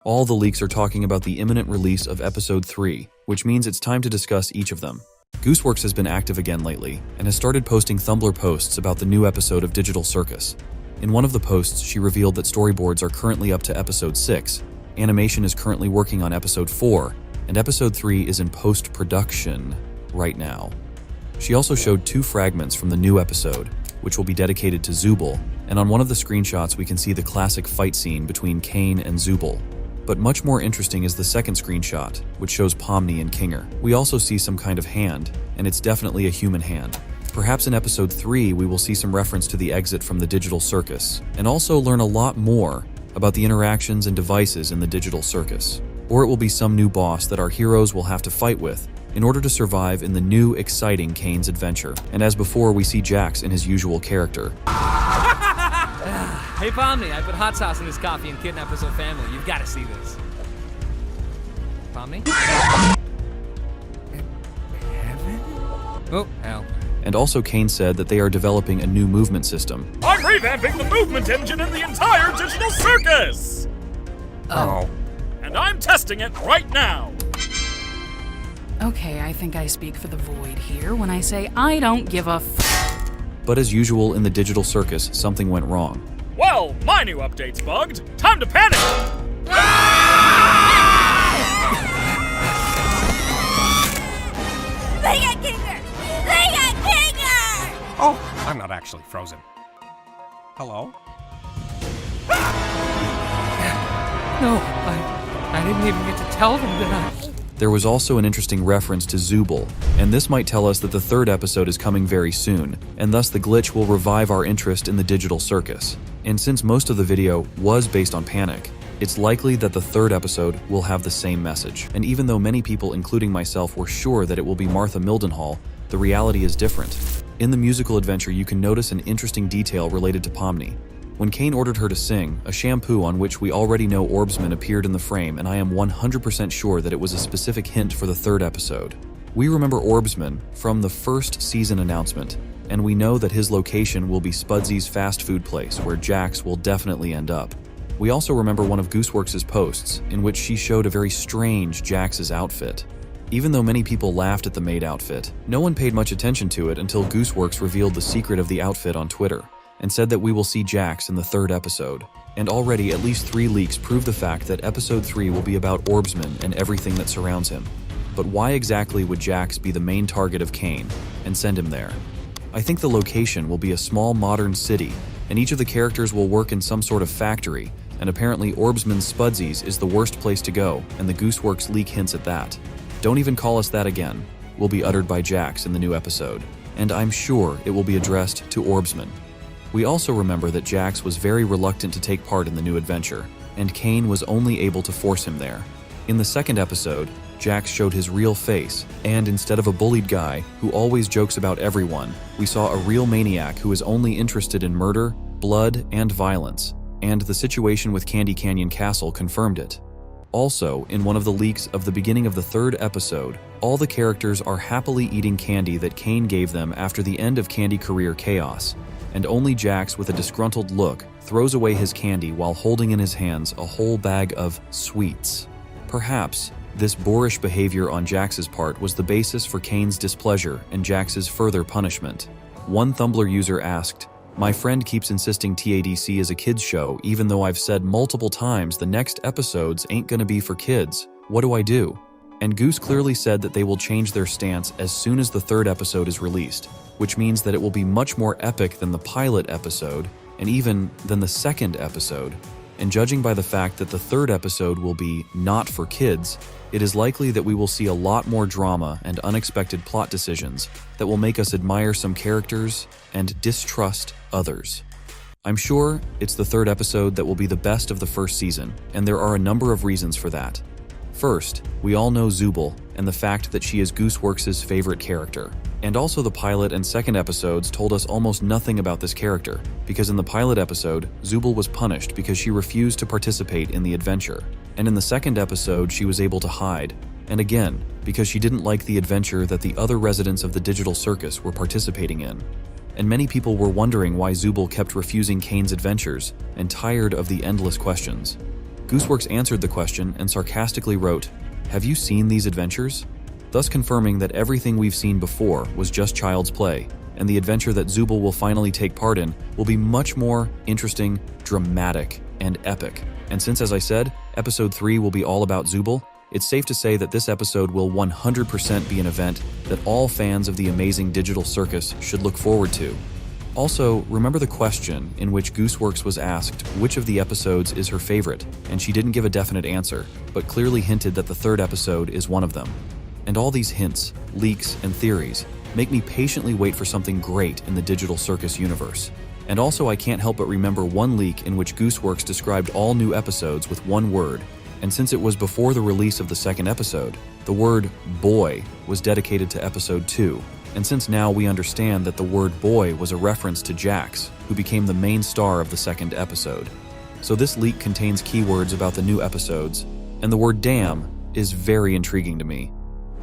All the leaks are talking about the imminent release of Episode 3, which means it's time to discuss each of them. Gooseworx has been active again lately, and has started posting Tumblr posts about the new episode of Digital Circus. In one of the posts, she revealed that storyboards are currently up to Episode 6, animation is currently working on Episode 4, and Episode 3 is in post-production right now. She also showed 2 fragments from the new episode, which will be dedicated to Zooble, and on one of the screenshots we can see the classic fight scene between Kane and Zooble. But much more interesting is the second screenshot, which shows Pomni and Kinger. We also see some kind of hand, and it's definitely a human hand. Perhaps in Episode 3 we will see some reference to the exit from the Digital Circus, and also learn a lot more about the interactions and devices in the Digital Circus. Or it will be some new boss that our heroes will have to fight with in order to survive in the new, exciting Kane's adventure. And as before, we see Jax in his usual character. Hey Pomni, I put hot sauce in this coffee and kidnapped his whole family. You've got to see this. Pomni? Heaven? Oh, hell. And also Kane said that they are developing a new movement system. I'm revamping the movement engine in the entire Digital Circus! Oh. And I'm testing it right now! Okay, I think I speak for the Void here when I say I don't give a f. But as usual in the Digital Circus, something went wrong. Well, my new update's bugged. Time to panic! They got Kinger! They got Kinger! Oh, I'm not actually frozen. Hello? No, I didn't even get to tell them that There was also an interesting reference to Zooble, and this might tell us that the 3rd episode is coming very soon, and thus the glitch will revive our interest in the Digital Circus. And since most of the video was based on panic, it's likely that the 3rd episode will have the same message. And even though many people, including myself, were sure that it will be Martha Mildenhall, the reality is different. In the musical adventure, you can notice an interesting detail related to Pomni. When Kane ordered her to sing, a shampoo on which we already know Orsman appeared in the frame, and I am 100% sure that it was a specific hint for the 3rd episode. We remember Orsman from the 1st season announcement, and we know that his location will be Spudsy's fast food place, where Jax will definitely end up. We also remember one of Gooseworx's posts, in which she showed a very strange Jax's outfit. Even though many people laughed at the maid outfit, no one paid much attention to it until Gooseworx revealed the secret of the outfit on Twitter, and said that we will see Jax in the 3rd episode. And already at least 3 leaks prove the fact that Episode 3 will be about Orsman and everything that surrounds him. But why exactly would Jax be the main target of Kane and send him there? I think the location will be a small modern city, and each of the characters will work in some sort of factory, and apparently Orsman's Spudsy's is the worst place to go, and the Gooseworx leak hints at that. Don't even call us that again, will be uttered by Jax in the new episode, and I'm sure it will be addressed to Orsman. We also remember that Jax was very reluctant to take part in the new adventure, and Kane was only able to force him there. In the 2nd episode, Jax showed his real face, and instead of a bullied guy who always jokes about everyone, we saw a real maniac who is only interested in murder, blood, and violence, and the situation with Candy Canyon Castle confirmed it. Also, in one of the leaks of the beginning of the 3rd episode, all the characters are happily eating candy that Kane gave them after the end of Candy Career Chaos, and only Jax, with a disgruntled look, throws away his candy while holding in his hands a whole bag of sweets. Perhaps this boorish behavior on Jax's part was the basis for Kane's displeasure and Jax's further punishment. One Tumblr user asked, "My friend keeps insisting TADC is a kids show even though I've said multiple times the next episodes ain't gonna be for kids. What do I do?" And Goose clearly said that they will change their stance as soon as the 3rd episode is released, which means that it will be much more epic than the pilot episode, and even than the 2nd episode. And judging by the fact that the 3rd episode will be not for kids, it is likely that we will see a lot more drama and unexpected plot decisions that will make us admire some characters and distrust others. I'm sure it's the 3rd episode that will be the best of the 1st season, and there are a number of reasons for that. First, we all know Zooble and the fact that she is Gooseworx's favorite character. And also the pilot and 2nd episodes told us almost nothing about this character, because in the pilot episode, Zooble was punished because she refused to participate in the adventure. And in the 2nd episode, she was able to hide. And again, because she didn't like the adventure that the other residents of the Digital Circus were participating in. And many people were wondering why Zooble kept refusing Kane's adventures and tired of the endless questions. Gooseworx answered the question and sarcastically wrote, "Have you seen these adventures?" Thus confirming that everything we've seen before was just child's play, and the adventure that Zooble will finally take part in will be much more interesting, dramatic, and epic. And since, as I said, episode 3 will be all about Zooble, it's safe to say that this episode will 100% be an event that all fans of the amazing digital circus should look forward to. Also, remember the question in which Gooseworx was asked which of the episodes is her favorite, and she didn't give a definite answer, but clearly hinted that the third episode is one of them. And all these hints, leaks, and theories make me patiently wait for something great in the digital circus universe. And also, I can't help but remember one leak in which Gooseworx described all new episodes with one word, and since it was before the release of the second episode, the word boy was dedicated to episode 2. And since now we understand that the word boy was a reference to Jax, who became the main star of the second episode. So this leak contains keywords about the new episodes, and the word damn is very intriguing to me.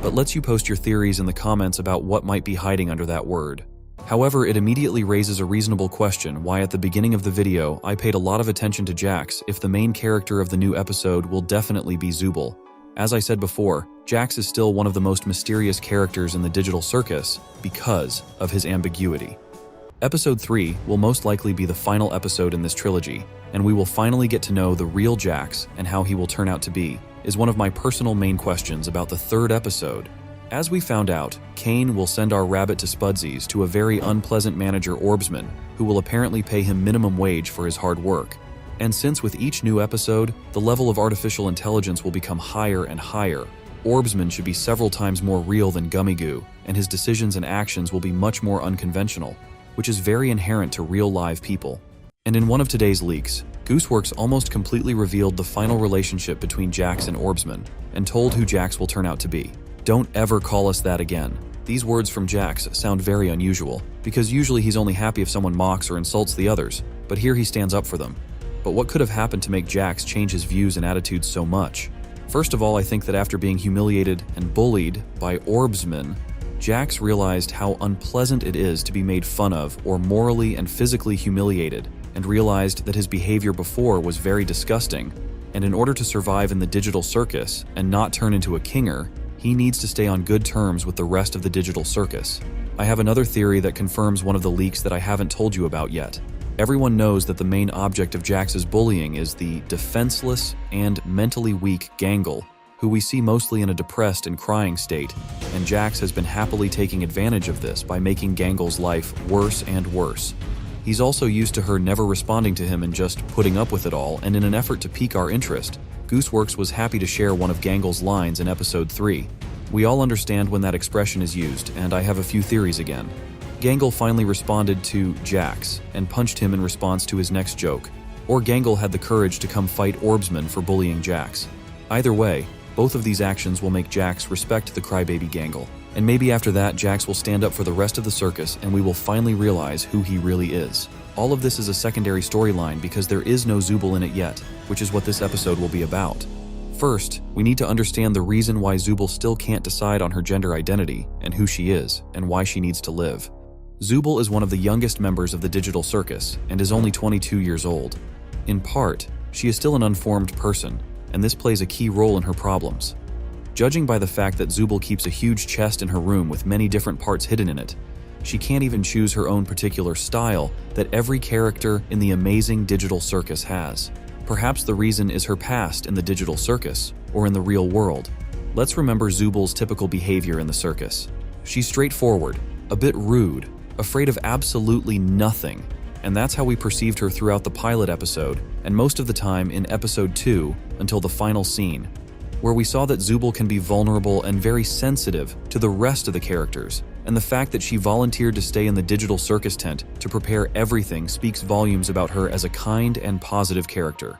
But lets you post your theories in the comments about what might be hiding under that word. However, it immediately raises a reasonable question why at the beginning of the video I paid a lot of attention to Jax if the main character of the new episode will definitely be Zooble. As I said before, Jax is still one of the most mysterious characters in the digital circus because of his ambiguity. Episode 3 will most likely be the final episode in this trilogy, and we will finally get to know the real Jax and how he will turn out to be, is one of my personal main questions about the third episode. As we found out, Kane will send our rabbit to Spudsies to a very unpleasant manager Orsman, who will apparently pay him minimum wage for his hard work. And since with each new episode, the level of artificial intelligence will become higher and higher, Orsman should be several times more real than Gummy Goo, and his decisions and actions will be much more unconventional, which is very inherent to real live people. And in one of today's leaks, Gooseworx almost completely revealed the final relationship between Jax and Orsman, and told who Jax will turn out to be. Don't ever call us that again. These words from Jax sound very unusual, because usually he's only happy if someone mocks or insults the others, but here he stands up for them. But what could have happened to make Jax change his views and attitudes so much? First of all, I think that after being humiliated and bullied by Orsman, Jax realized how unpleasant it is to be made fun of or morally and physically humiliated, and realized that his behavior before was very disgusting, and in order to survive in the digital circus and not turn into a kinger, he needs to stay on good terms with the rest of the digital circus. I have another theory that confirms one of the leaks that I haven't told you about yet. Everyone knows that the main object of Jax's bullying is the defenseless and mentally weak Gangle, who we see mostly in a depressed and crying state, and Jax has been happily taking advantage of this by making Gangle's life worse and worse. He's also used to her never responding to him and just putting up with it all, and in an effort to pique our interest, Gooseworx was happy to share one of Gangle's lines in episode 3. We all understand when that expression is used, and I have a few theories again. Gangle finally responded to Jax and punched him in response to his next joke, or Gangle had the courage to come fight Orsman for bullying Jax. Either way, both of these actions will make Jax respect the crybaby Gangle, and maybe after that Jax will stand up for the rest of the circus and we will finally realize who he really is. All of this is a secondary storyline because there is no Zooble in it yet, which is what this episode will be about. First, we need to understand the reason why Zooble still can't decide on her gender identity and who she is and why she needs to live. Zooble is one of the youngest members of the digital circus and is only 22 years old. In part, she is still an unformed person, and this plays a key role in her problems. Judging by the fact that Zooble keeps a huge chest in her room with many different parts hidden in it, she can't even choose her own particular style that every character in the amazing digital circus has. Perhaps the reason is her past in the digital circus, or in the real world. Let's remember Zooble's typical behavior in the circus. She's straightforward, a bit rude, afraid of absolutely nothing, and that's how we perceived her throughout the pilot episode, and most of the time in episode 2 until the final scene, where we saw that Zooble can be vulnerable and very sensitive to the rest of the characters, and the fact that she volunteered to stay in the digital circus tent to prepare everything speaks volumes about her as a kind and positive character.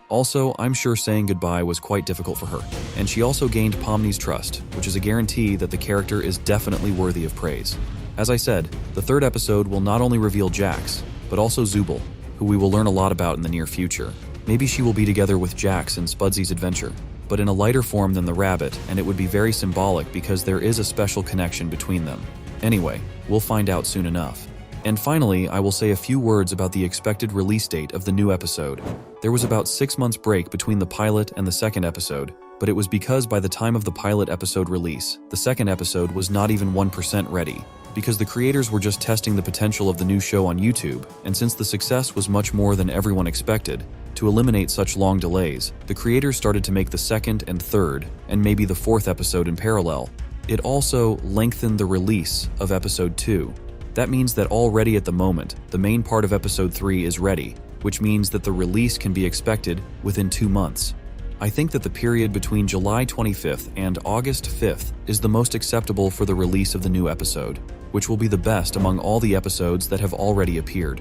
Also, I'm sure saying goodbye was quite difficult for her, and she also gained Pomni's trust, which is a guarantee that the character is definitely worthy of praise. As I said, the third episode will not only reveal Jax, but also Zooble, who we will learn a lot about in the near future. Maybe she will be together with Jax in Spudsy's adventure, but in a lighter form than the rabbit, and it would be very symbolic because there is a special connection between them. Anyway, we'll find out soon enough. And finally, I will say a few words about the expected release date of the new episode. There was about 6 months break between the pilot and the second episode, but it was because by the time of the pilot episode release, the second episode was not even 1% ready, because the creators were just testing the potential of the new show on YouTube, and since the success was much more than everyone expected, to eliminate such long delays, the creators started to make the second and third, and maybe the fourth episode in parallel. It also lengthened the release of episode 2. That means that already at the moment, the main part of episode 3 is ready, which means that the release can be expected within 2 months. I think that the period between July 25th and August 5th is the most acceptable for the release of the new episode, which will be the best among all the episodes that have already appeared.